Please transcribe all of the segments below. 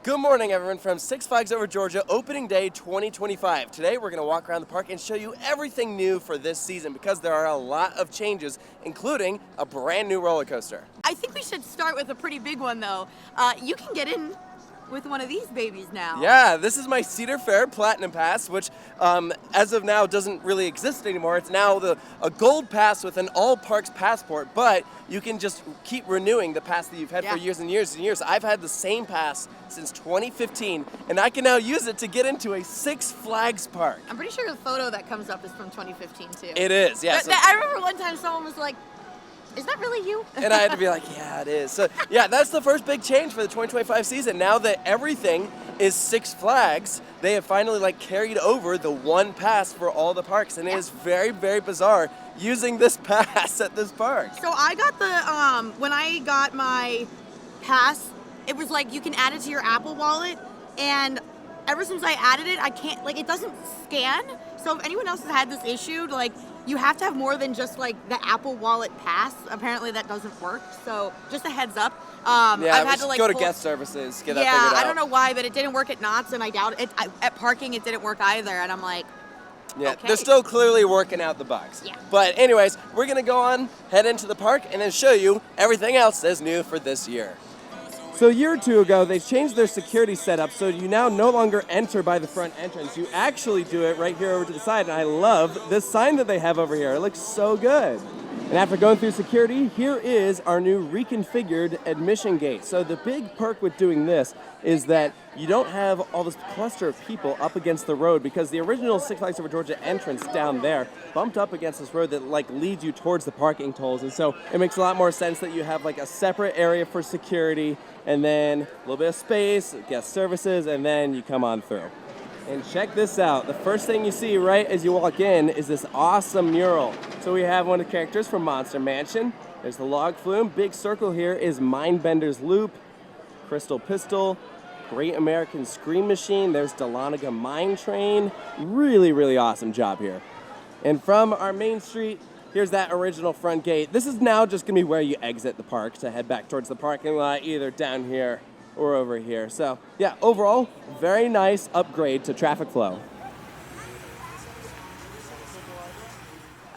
Good morning, everyone, from Six Flags Over Georgia, opening day 2025. Today, we're going to walk around the park and show you everything new for this season because there are a lot of changes, including a brand new roller coaster. I think we should start with a pretty big one, though. You can get in with one of these babies now. Yeah, this is my Cedar Fair Platinum Pass, which as of now doesn't really exist anymore. It's now a gold pass with an all parks passport, but you can just keep renewing the pass that you've had for years and years and years. I've had the same pass since 2015, and I can now use it to get into a Six Flags park. I'm pretty sure the photo that comes up is from 2015, too. It is, yeah. I remember one time someone was like, is that really you? And I had to be like, yeah, it is. So, yeah, that's the first big change for the 2025 season. Now that everything is Six Flags, they have finally carried over the one pass for all the parks, and it is very, very bizarre using this pass at this park. So I got the when I got my pass, it was like you can add it to your Apple Wallet, and ever since I added it, I can't it doesn't scan. So if anyone else has had this issue, you have to have more than just the Apple Wallet pass. Apparently that doesn't work. So just a heads up. I've had to go to guest services, get that figured out. I don't know why, but it didn't work at Knott's, and I doubt it. At parking, it didn't work either, and I'm like, yeah, okay. They're still clearly working out the bugs. Yeah. But anyways, we're gonna go on, head into the park, and then show you everything else that's new for this year. So a year or two ago, they changed their security setup so you now no longer enter by the front entrance. You actually do it right here over to the side, and I love this sign that they have over here. It looks so good. And after going through security, here is our new reconfigured admission gate. So the big perk with doing this is that you don't have all this cluster of people up against the road because the original Six Flags Over Georgia entrance down there bumped up against this road that leads you towards the parking tolls. And so it makes a lot more sense that you have a separate area for security and then a little bit of space, guest services, and then you come on through. And check this out. The first thing you see right as you walk in is this awesome mural. So we have one of the characters from Monster Mansion. There's the log flume. Big circle here is Mindbender's Loop, Crystal Pistol, Great American Scream Machine. There's Dahlonega Mine Train. Really, really awesome job here. And from our main street, here's that original front gate. This is now just gonna be where you exit the park to head back towards the parking lot, either down here or over here. So yeah, overall, very nice upgrade to traffic flow.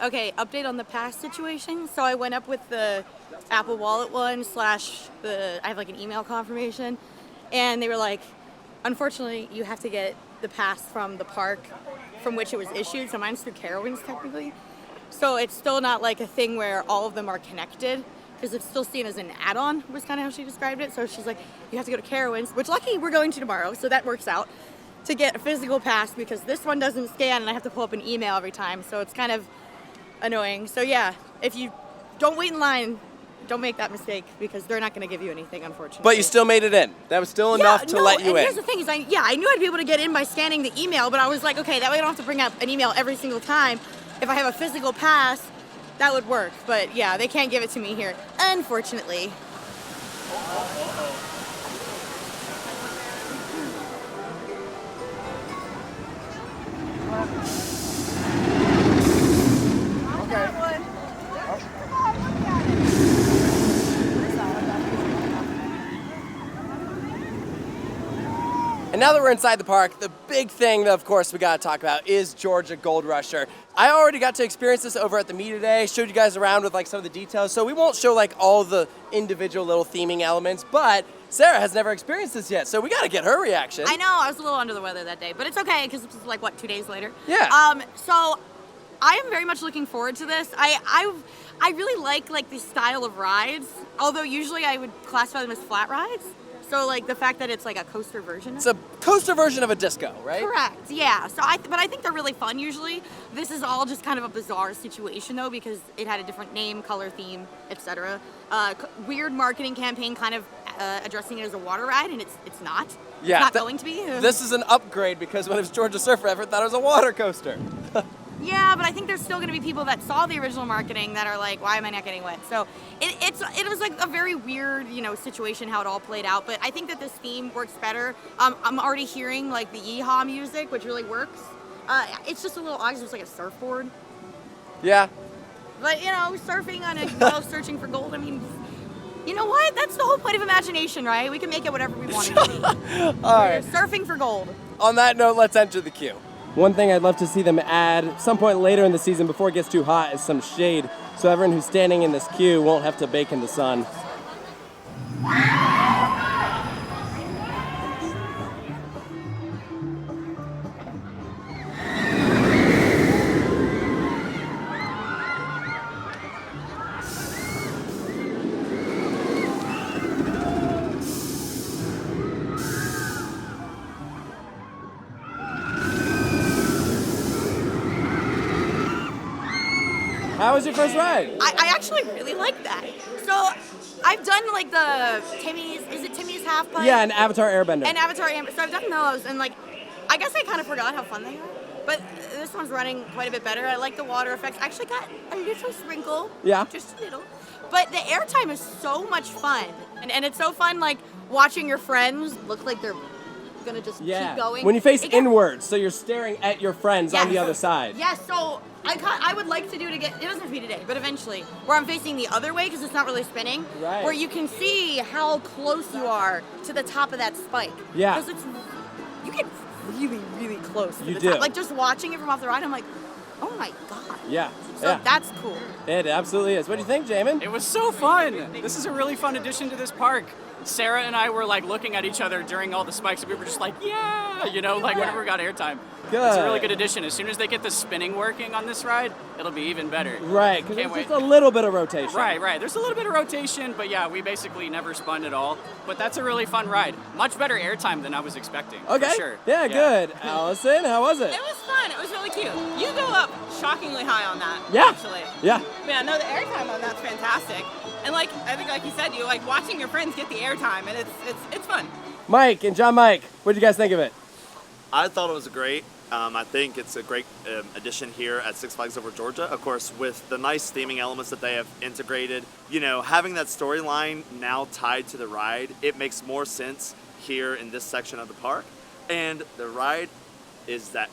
Okay, update on the pass situation. So I went up with the Apple Wallet one / I have an email confirmation, and they were like, unfortunately, you have to get the pass from the park from which it was issued. So mine's through Carowinds technically. So it's still not a thing where all of them are connected, because it's still seen as an add-on, was kind of how she described it. So she's like, you have to go to Carowinds, which lucky we're going to tomorrow, so that works out, to get a physical pass, because this one doesn't scan and I have to pull up an email every time, so it's kind of annoying. So yeah, if you don't wait in line, don't make that mistake, because they're not going to give you anything, unfortunately. But you still made it in. That was still enough to let you in. Here's the thing, is I knew I'd be able to get in by scanning the email, but I was like, okay, that way I don't have to bring up an email every single time. If I have a physical pass, that would work, but yeah, they can't give it to me here, unfortunately. And now that we're inside the park, the big thing that, of course, we got to talk about is Georgia Goldrusher. I already got to experience this over at the meet today, showed you guys around with some of the details, so we won't show all the individual little theming elements, but Sarah has never experienced this yet, so we got to get her reaction. I know, I was a little under the weather that day, but it's okay, because this was 2 days later? Yeah. So I am very much looking forward to this. I really like the style of rides, although usually I would classify them as flat rides. So the fact that it's a coaster version. It's a coaster version of a disco, right? Correct. Yeah. So but I think they're really fun usually. This is all just kind of a bizarre situation though, because it had a different name, color theme, etc. Weird marketing campaign, kind of addressing it as a water ride, and it's not. Yeah. It's not going to be. This is an upgrade, because when it was Georgia Surfer, everyone thought it was a water coaster. Yeah, but I think there's still going to be people that saw the original marketing that are like, why am I not getting wet? So it was a very weird, situation how it all played out. But I think that this theme works better. I'm already hearing the yeehaw music, which really works. It's just a little odd. It's a surfboard. Yeah. But surfing on while searching for gold. I mean, You know what? That's the whole point of imagination, right? We can make it whatever we want it to be. All right. Surfing for gold. On that note, let's enter the queue. One thing I'd love to see them add some point later in the season before it gets too hot is some shade so everyone who's standing in this queue won't have to bake in the sun. How was your first ride? I actually really like that. So I've done like the Timmy's, is it Timmy's half pipe? Yeah, an Avatar Airbender. And Avatar Airbender. So I've done those, and like, I guess I kind of forgot how fun they are. But this one's running quite a bit better. I like the water effects. I actually got a little sprinkle. Yeah. Just a little. But the airtime is so much fun. And it's so fun, like, watching your friends look like they're gonna just keep going. When you face inwards, so you're staring at your friends on the other side. Yes, so I would like to do it again. It doesn't have to be today, but eventually, where I'm facing the other way because it's not really spinning. Right. Where you can see how close you are to the top of that spike. Yeah. Because you get really, really close to You the do. top. Like just watching it from off the ride, I'm like, oh my god. Yeah. So that's cool. It absolutely is. What do you think, Jamin? It was so fun. This is a really fun addition to this park. Sarah and I were like looking at each other during all the spikes, and we were just like, yeah, you know, like whenever we got airtime. Good. It's a really good addition. As soon as they get the spinning working on this ride, it'll be even better. Right, because Can't it's wait. just a little bit of rotation. Right. There's a little bit of rotation, but yeah, we basically never spun at all. But that's a really fun ride. Much better airtime than I was expecting. Okay. For sure. Yeah, good. Allison, how was it? It was fun. It was really cute. You go up shockingly high on that. Yeah. Actually. Yeah. Yeah, no, the airtime on that's fantastic. And like I think, like you said, you like watching your friends get the airtime, and it's fun. Mike and John Mike, what did you guys think of it? I thought it was great. I think it's a great addition here at Six Flags Over Georgia. Of course, with the nice theming elements that they have integrated, you know, having that storyline now tied to the ride, it makes more sense here in this section of the park. And the ride has that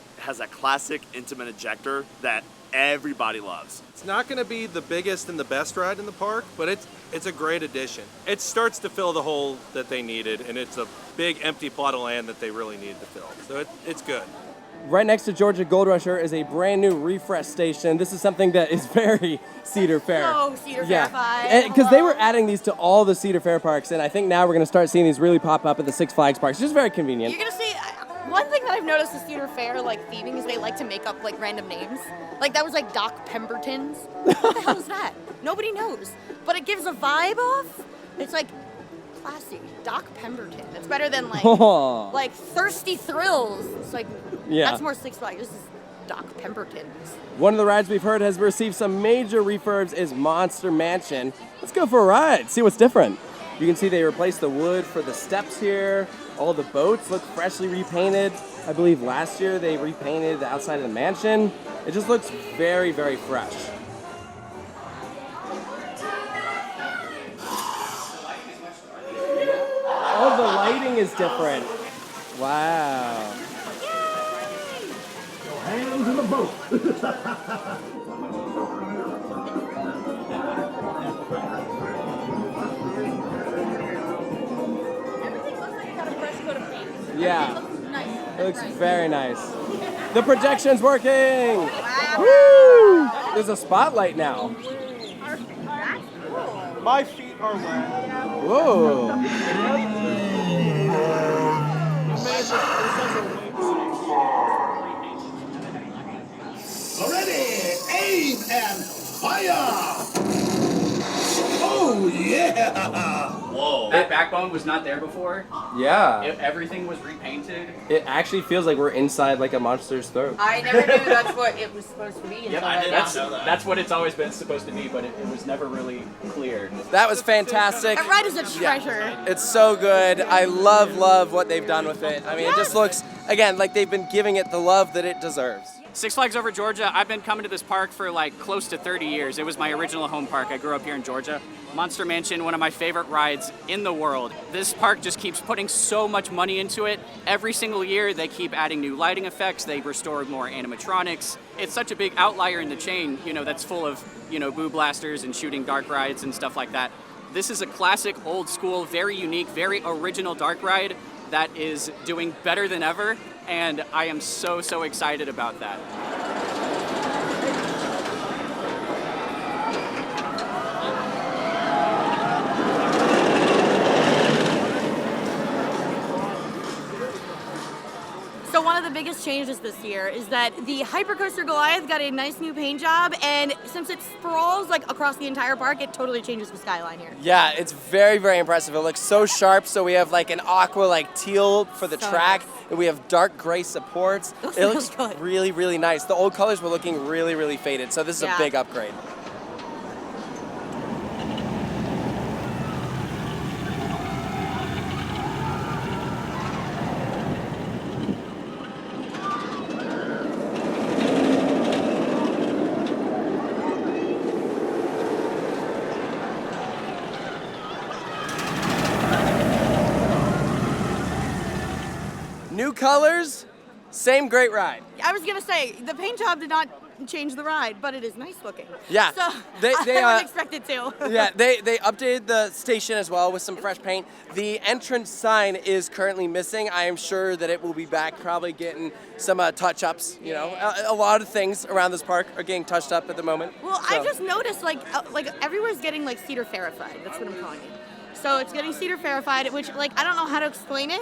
classic intimate ejector that everybody loves. It's not going to be the biggest and the best ride in the park, but it's a great addition. It starts to fill the hole that they needed, and it's a big empty plot of land that they really needed to fill. So it's good. Right next to Georgia Goldrusher is a brand new refresh station. This is something that is very Cedar Fair. So Cedar Fair vibe. Because they were adding these to all the Cedar Fair parks, and I think now we're going to start seeing these really pop up at the Six Flags parks. It's just very convenient. You're gonna see one thing that I've noticed with Cedar Fair like theming is they like to make up like random names. Like that was like Doc Pemberton's. What the hell is that? Nobody knows. But it gives a vibe off. It's like classy. Doc Pemberton. It's better than like Thirsty Thrills. It's like that's more Six Flags. This is Doc Pemberton's. One of the rides we've heard has received some major refurbs is Monster Mansion. Let's go for a ride, see what's different. You can see they replaced the wood for the steps here. All the boats look freshly repainted. I believe last year they repainted the outside of the mansion. It just looks very, very fresh. Oh, the lighting is different. Wow. Hands in the boat. Yeah. It looks nice. It looks very nice. The projection's working! Woo! There's a spotlight now. My feet are wet. Whoa. Ready, aim, and fire! Oh, yeah! Whoa. That backbone was not there before. Yeah. Everything was repainted. It actually feels like we're inside like a monster's throat. I never knew that's what it was supposed to be. Yep, that's what it's always been supposed to be, but it was never really clear. That was fantastic. That ride is a treasure. It's so good. I love what they've done with it. I mean, it just looks, again, like they've been giving it the love that it deserves. Six Flags Over Georgia, I've been coming to this park for like close to 30 years. It was my original home park. I grew up here in Georgia. Monster Mansion, one of my favorite rides in the world. This park just keeps putting so much money into it. Every single year they keep adding new lighting effects. They restore more animatronics. It's such a big outlier in the chain, you know, that's full of, you know, boo blasters and shooting dark rides and stuff like that. This is a classic, old school, very unique, very original dark ride that is doing better than ever, and I am so excited about that. So one of the biggest changes this year is that the Hypercoaster Goliath got a nice new paint job, and since it sprawls like across the entire park, it totally changes the skyline here. Yeah, it's very impressive. It looks so sharp. So we have like an aqua like teal for the track, and we have dark gray supports. It looks good. really nice. The old colors were looking really faded, so this is a big upgrade. New colors, same great ride. I was gonna say, the paint job did not change the ride, but it is nice looking. Yeah, So they I would expect it to. Yeah, they updated the station as well with some fresh paint. The entrance sign is currently missing. I am sure that it will be back, probably getting some touch-ups. You know, a lot of things around this park are getting touched up at the moment. Well, so. I just noticed like everywhere's getting like cedar verified. That's what I'm calling it. So it's getting cedar verified, which like I don't know how to explain it,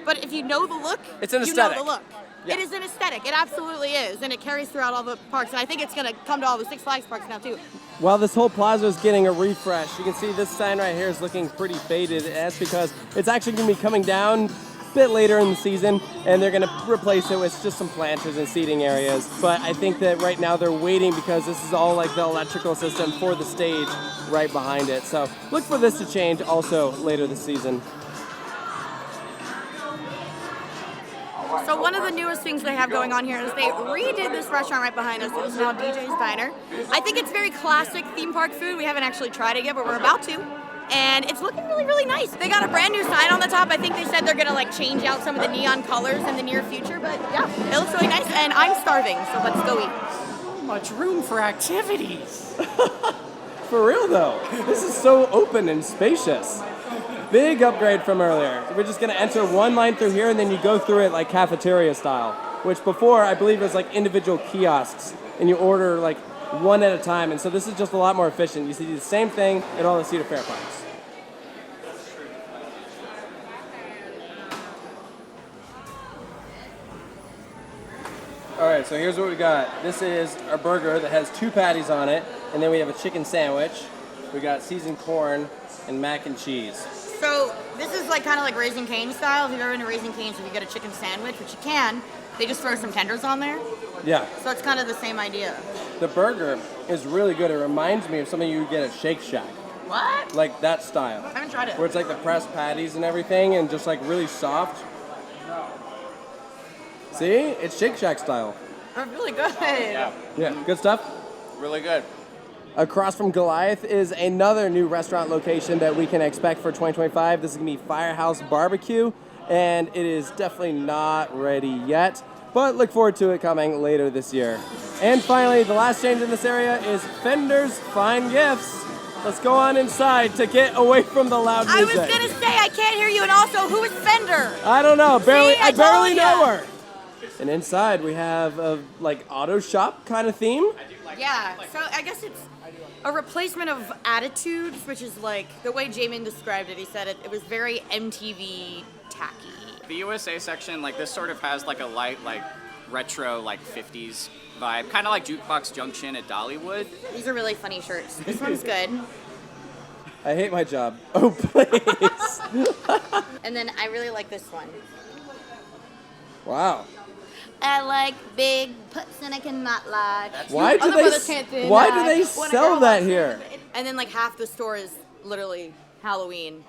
but if you know the look, it's an you aesthetic. know the look. Yeah. It is an aesthetic. It absolutely is, and it carries throughout all the parks. And I think it's going to come to all the Six Flags parks now too. While this whole plaza is getting a refresh, you can see this sign right here is looking pretty faded. That's because it's actually going to be coming down a bit later in the season, and they're going to replace it with just some planters and seating areas. But I think that right now they're waiting because this is all like the electrical system for the stage right behind it. So look for this to change also later this season. So one of the newest things they have going on here is they redid this restaurant right behind us. It is now DJ's Diner. I think it's very classic theme park food. We haven't actually tried it yet, but we're about to. And it's looking really nice. They got a brand new sign on the top. I think they said they're gonna like change out some of the neon colors in the near future, but yeah, it looks really nice. And I'm starving, so let's go eat. So much room for activities. For real though, this is so open and spacious. Big upgrade from earlier. We're just gonna enter one line through here and then you go through it like cafeteria style, which before I believe was like individual kiosks and you order like one at a time. And so this is just a lot more efficient. You see the same thing at all the Cedar Fair parks. All right, so here's what we got. This is our burger that has 2 patties on it, and then we have a chicken sandwich. We got seasoned corn and mac and cheese. So this is like kind of like Raising Cane's style. If you've ever been to Raising Cane's, if you get a chicken sandwich, which you can, they just throw some tenders on there. Yeah. So it's kind of the same idea. The burger is really good. It reminds me of something you would get at Shake Shack. What? Like that style. I haven't tried it. Where it's like the pressed patties and everything and just like really soft. See? It's Shake Shack style. They're really good. Yeah, good stuff? Really good. Across from Goliath is another new restaurant location that we can expect for 2025. This is going to be Firehouse Barbecue, and it is definitely not ready yet, but look forward to it coming later this year. And finally, the last change in this area is Fender's Fine Gifts. Let's go on inside to get away from the loud I music. was gonna say I can't hear you, and also who is Fender? I don't know. I barely told know ya. her. And inside we have a like auto shop kind of theme. Yeah, so I guess it's a replacement of Attitudes, which is like the way Jamin described it. He said it was very MTV tacky. The USA section, like this sort of has like a light, like retro, like 50s vibe, kind of like Jukebox Junction at Dollywood. These are really funny shirts. This one's good. I hate my job. Oh, please. And then I really like this one. Wow. I like big puts and I cannot lie. Why do Other they brothers can't deny. why do they When a sell girl that likes here? it. And then like half the store is literally Halloween.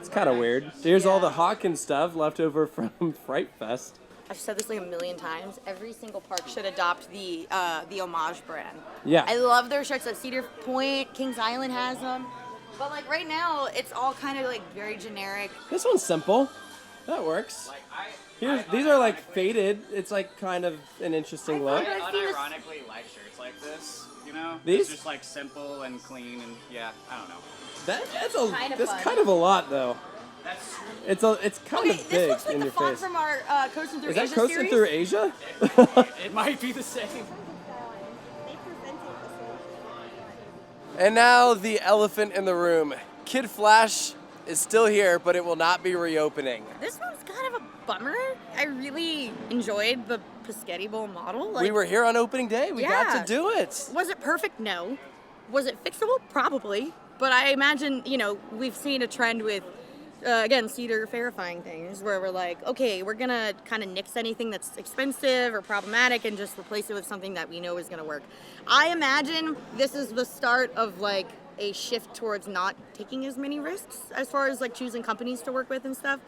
It's kind of weird. Here's all the Hawkins stuff left over from Fright Fest. I've said this like a million times. Every single park should adopt the homage brand. Yeah. I love their shirts. Like Cedar Point, Kings Island has them. But like right now, it's all kind of like very generic. This one's simple. That works. Like These are like faded. It's like kind of an interesting look. I unironically like shirts like this. You know, These? It's just like simple and clean, and yeah, I don't know. That's kind of a lot though. It's kind of This big looks like in the your font face. from our Coasting Through Is that Asia coasting series. through Asia? It might be the same. And now the elephant in the room. Kid Flash is still here, but it will not be reopening. This one's kind of a bummer. I really enjoyed the Pescetti Bowl model. We were here on opening day. We got Yeah. to do it. Was it perfect? No. Was it fixable? Probably. But I imagine, we've seen a trend with, again, Cedar verifying things where we're like, okay, we're going to kind of nix anything that's expensive or problematic and just replace it with something that we know is going to work. I imagine this is the start of like a shift towards not taking as many risks as far as like choosing companies to work with and stuff.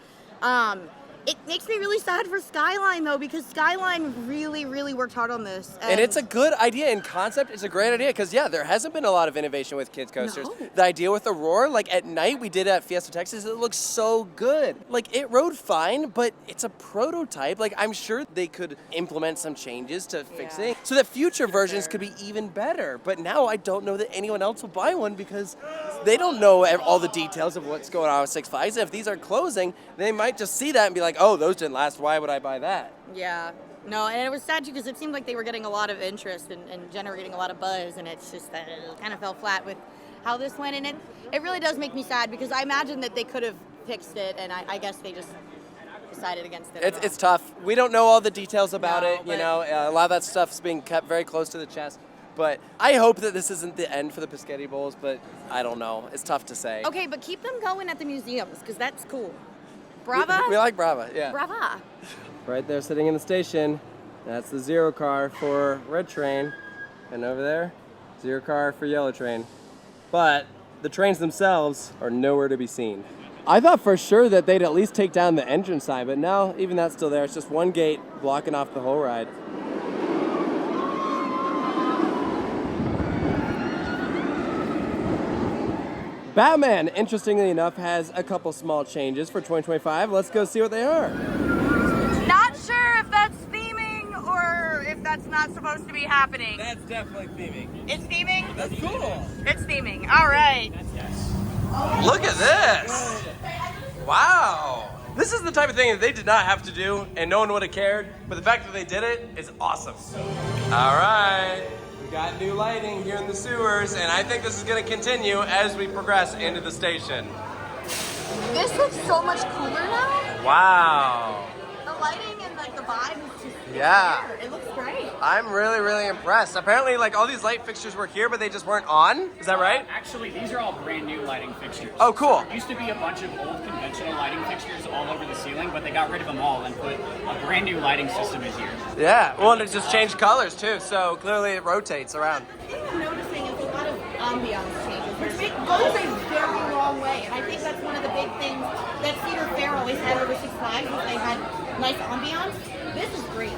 It makes me really sad for Skyline though, because Skyline really, really worked hard on this. And it's a good idea in concept. It's a great idea because, there hasn't been a lot of innovation with kids coasters. No. The idea with Aurora, like at night we did it at Fiesta, Texas, it looks so good. Like it rode fine, but it's a prototype. Like I'm sure they could implement some changes to fix it so that future versions could be even better. But now I don't know that anyone else will buy one because they don't know all the details of what's going on with Six Flags. And if these are closing, they might just see that and be like, oh, those didn't last. Why would I buy that? Yeah. No, and it was sad too because it seemed like they were getting a lot of interest and generating a lot of buzz, and it's just that it kind of fell flat with how this went. And it really does make me sad because I imagine that they could have fixed it, and I guess they just decided against it. It's tough. We don't know all the details about No, it. A lot of that stuff's being kept very close to the chest. But I hope that this isn't the end for the Pescetti Bowls, but I don't know. It's tough to say. Okay, but keep them going at the museums because that's cool. Brava? We like Brava, yeah. Brava. Right there sitting in the station, that's the Zero car for Red Train. And over there, Zero car for Yellow Train. But the trains themselves are nowhere to be seen. I thought for sure that they'd at least take down the entrance sign, but no, even that's still there. It's just one gate blocking off the whole ride. Batman, interestingly enough, has a couple small changes for 2025. Let's go see what they are. Not sure if that's theming or if that's not supposed to be happening. That's definitely theming. It's theming? That's cool. It's theming. All right. Look at this. Wow. This is the type of thing that they did not have to do and no one would have cared, but the fact that they did it is awesome. All right. We got new lighting here in the sewers, and I think this is going to continue as we progress into the station. This looks so much cooler now. Wow. The lighting and like the vibe is just Yeah. It looks great. I'm really, really impressed. Apparently, like all these light fixtures were here, but they just weren't on. Is that right? Actually, these are all brand new lighting fixtures. Oh, cool. There used to be a bunch of old conventional lighting fixtures all over the ceiling, but they got rid of them all and put a brand new lighting system in here. Yeah. Well, and it just changed colors too, so clearly it rotates around. The thing I'm noticing is a lot of ambiance changes, which goes a very long way. And I think that's one of the big things that Cedar Fair always had over Six Flags, was they had nice ambiance. This is great.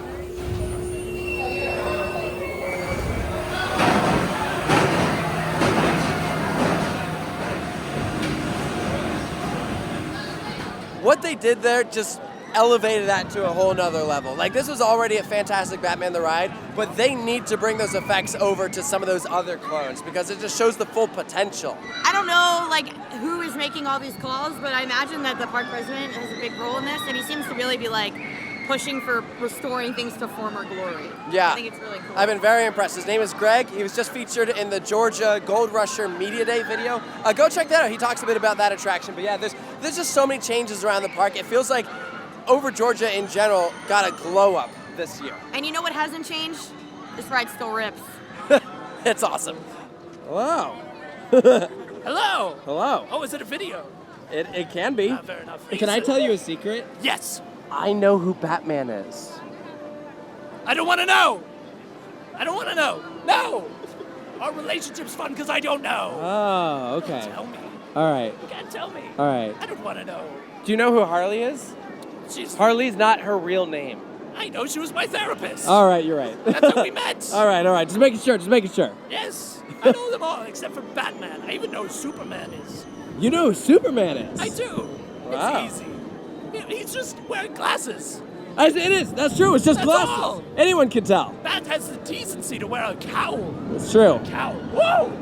What they did there just elevated that to a whole nother level. Like, this was already a fantastic Batman the Ride, but they need to bring those effects over to some of those other clones because it just shows the full potential. I don't know, like, who is making all these calls, but I imagine that the park president has a big role in this, and he seems to really be, like, pushing for restoring things to former glory. Yeah. I think it's really cool. I've been very impressed. His name is Greg. He was just featured in the Georgia Goldrusher Media Day video. Go check that out. He talks a bit about that attraction. But yeah, there's just so many changes around the park. It feels like Over Georgia in general got a glow up this year. And you know what hasn't changed? This ride still rips. It's awesome. Hello. Hello. Hello. Oh, is it a video? It can be. Fair enough. Can I tell you a secret? Yes. I know who Batman is. I don't want to know. I don't want to know. No. Our relationship's fun because I don't know. Oh, okay. Tell me. All right. You can't tell me. All right. I don't want to know. Do you know who Harley is? She's. Harley's not her real name. I know she was my therapist. All right, you're right. That's how we met. All right. Just making sure. Yes. I know them all except for Batman. I even know who Superman is. You know who Superman is? I do. Wow. It's easy. He's just wearing glasses. It is. That's true. It's just That's glasses. all. Anyone can tell. Bat has the decency to wear a cowl. It's true. Cowl. Whoa!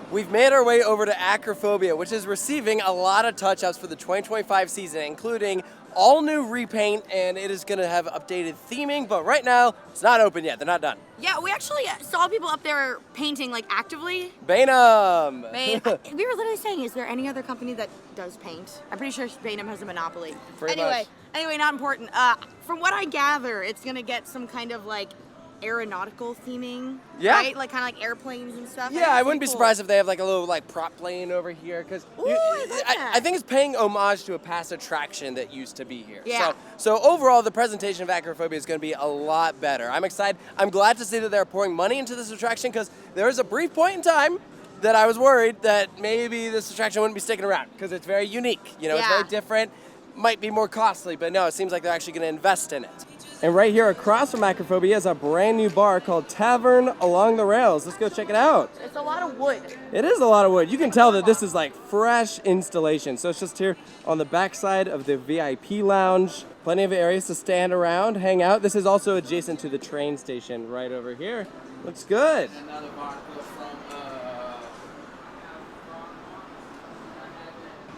We've made our way over to Acrophobia, which is receiving a lot of touch-ups for the 2025 season, including all new repaint, and it is going to have updated theming, but right now, it's not open yet. They're not done. Yeah, we actually saw people up there painting like actively. Bainham! We were literally saying, is there any other company that does paint? I'm pretty sure Bainham has a monopoly. Pretty much. Anyway, not important. From what I gather, it's gonna get some kind of like aeronautical theming. Yeah. Right? Like kind of like airplanes and stuff. Yeah, I wouldn't be surprised if they have like a little like prop plane over here, because I think it's paying homage to a past attraction that used to be here. Yeah. So overall, the presentation of Acrophobia is going to be a lot better. I'm excited. I'm glad to see that they're pouring money into this attraction, because there was a brief point in time that I was worried that maybe this attraction wouldn't be sticking around, because it's very unique. You know, it's very different. Might be more costly, but no, it seems like they're actually going to invest in it. And right here across from Acrophobia is a brand new bar called Tavern Along the Rails. Let's go check it out. It's a lot of wood. It is a lot of wood. You can tell that this is like fresh installation. So it's just here on the backside of the VIP lounge. Plenty of areas to stand around, hang out. This is also adjacent to the train station right over here. Looks good.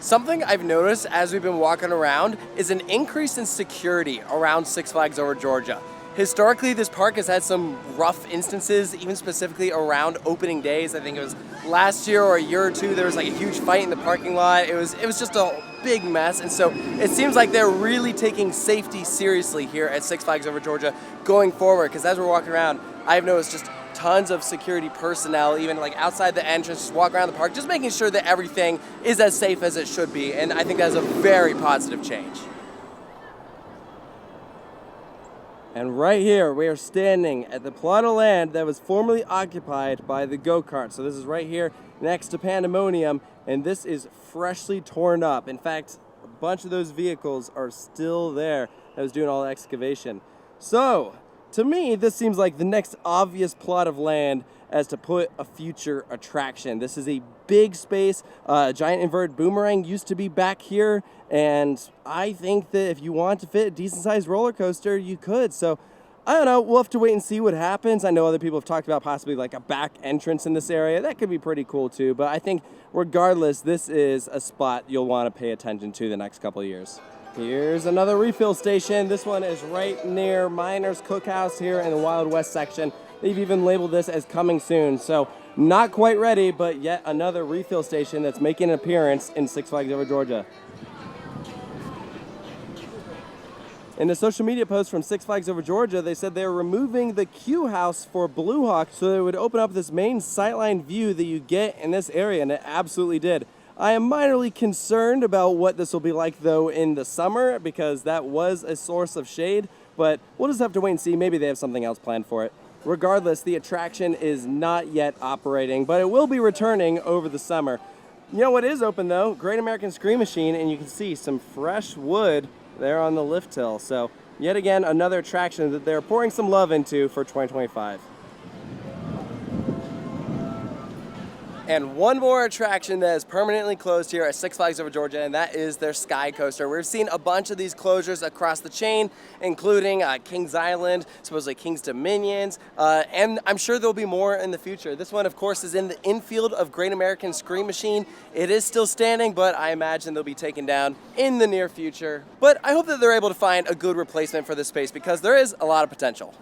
Something I've noticed as we've been walking around is an increase in security around Six Flags Over Georgia. Historically, this park has had some rough instances, even specifically around opening days. I think it was last year or a year or two, there was like a huge fight in the parking lot. It was just a big mess, and so it seems like they're really taking safety seriously here at Six Flags Over Georgia going forward, because as we're walking around, I've noticed just tons of security personnel, even like outside the entrance, just walk around the park, just making sure that everything is as safe as it should be, and I think that's a very positive change. And right here, we are standing at the plot of land that was formerly occupied by the go-kart. So this is right here next to Pandemonium, and this is freshly torn up. In fact, a bunch of those vehicles are still there that was doing all the excavation. So, to me, this seems like the next obvious plot of land as to put a future attraction. This is a big space. A giant inverted boomerang used to be back here, and I think that if you want to fit a decent-sized roller coaster, you could. So, I don't know. We'll have to wait and see what happens. I know other people have talked about possibly like a back entrance in this area. That could be pretty cool too, but I think regardless, this is a spot you'll want to pay attention to the next couple of years. Here's another refill station. This one is right near Miner's Cookhouse here in the Wild West section. They've even labeled this as coming soon. So not quite ready, but yet another refill station that's making an appearance in Six Flags Over Georgia. In a social media post from Six Flags Over Georgia, they said they're removing the queue house for Blue Hawk so they would open up this main sightline view that you get in this area, and it absolutely did. I am minorly concerned about what this will be like, though, in the summer, because that was a source of shade, but we'll just have to wait and see. Maybe they have something else planned for it. Regardless, the attraction is not yet operating, but it will be returning over the summer. You know what is open, though? Great American Scream Machine, and you can see some fresh wood there on the lift hill. So, yet again, another attraction that they're pouring some love into for 2025. And one more attraction that is permanently closed here at Six Flags Over Georgia, and that is their Sky Coaster. We've seen a bunch of these closures across the chain, including Kings Island, supposedly Kings Dominions, and I'm sure there'll be more in the future. This one, of course, is in the infield of Great American Scream Machine. It is still standing, but I imagine they'll be taken down in the near future. But I hope that they're able to find a good replacement for this space, because there is a lot of potential.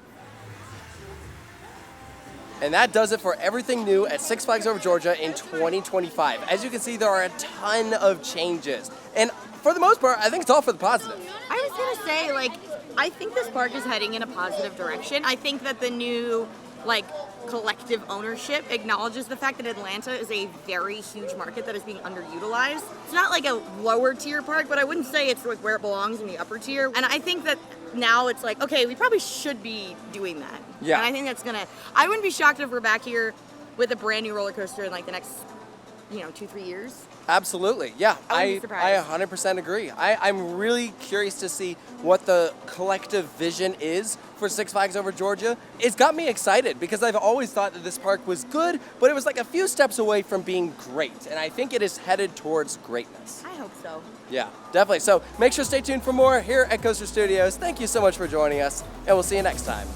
And that does it for everything new at Six Flags Over Georgia in 2025. As you can see, there are a ton of changes. And for the most part, I think it's all for the positive. I was gonna say, like, I think this park is heading in a positive direction. I think that the new, like, collective ownership acknowledges the fact that Atlanta is a very huge market that is being underutilized. It's not like a lower tier park, but I wouldn't say it's like where it belongs in the upper tier. And I think that now it's like, okay, we probably should be doing that. Yeah. And I think that's I wouldn't be shocked if we're back here with a brand new roller coaster in like the next 2-3 years. Absolutely, yeah. I wouldn't be I surprised. 100% agree. I'm really curious to see what the collective vision is for Six Flags Over Georgia. It's got me excited because I've always thought that this park was good, but it was like a few steps away from being great, and I think it is headed towards greatness. I hope so. Yeah, definitely. So make sure to stay tuned for more here at Coaster Studios. Thank you so much for joining us, and we'll see you next time.